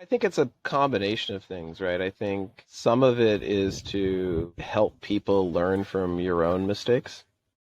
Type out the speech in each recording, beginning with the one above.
I think it's a combination of things, right? I think some of it is to help people learn from your own mistakes,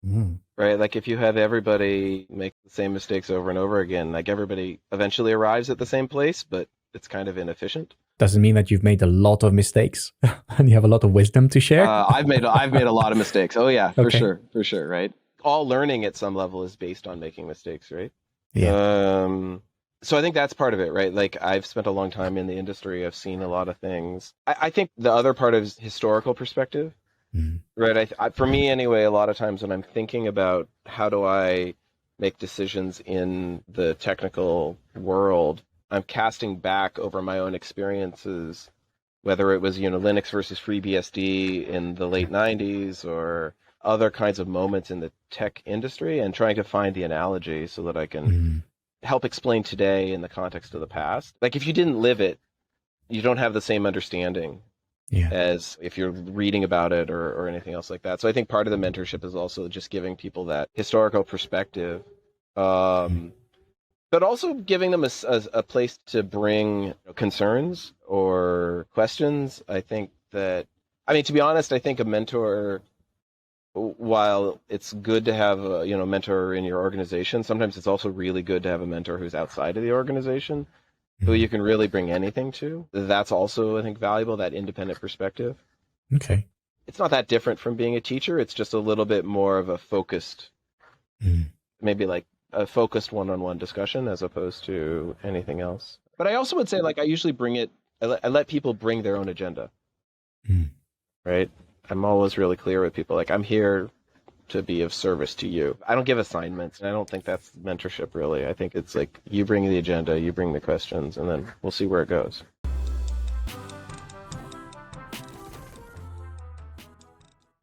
Mm. right? Like if you have everybody make the same mistakes over and over again, like everybody eventually arrives at the same place, but it's kind of inefficient. Does it mean that you've made a lot of mistakes and you have a lot of wisdom to share? I've made a lot of mistakes. Oh yeah, Okay. for sure, right? All learning at some level is based on making mistakes, right? Yeah. Um, so I think that's part of it, right? Like I've spent a long time in the industry. I've seen a lot of things. I think the other part is historical perspective, Mm. right? For me anyway, a lot of times when I'm thinking about how do I make decisions in the technical world, I'm casting back over my own experiences, whether it was, Linux versus FreeBSD in the late 90s or other kinds of moments in the tech industry and trying to find the analogy so that I can Mm. help explain today in the context of the past. Like if you didn't live it, you don't have the same understanding Yeah. as if you're reading about it or anything else like that. So I think part of the mentorship is also just giving people that historical perspective, Mm. um, but also giving them a place to bring concerns or questions. I think that, I mean, to be honest, I think a mentor, while it's good to have a mentor in your organization, sometimes it's also really good to have a mentor who's outside of the organization who you Mm. can really bring anything to. That's also, I think, valuable, that independent perspective. Okay. It's not that different from being a teacher. It's just a little bit more of a focused, Mm. maybe like a focused one-on-one discussion as opposed to anything else. But I also would say, like, I usually I let people bring their own agenda, Mm. right? I'm always really clear with people. Like, I'm here to be of service to you. I don't give assignments, and I don't think that's mentorship really. I think it's like you bring the agenda, you bring the questions, and then we'll see where it goes.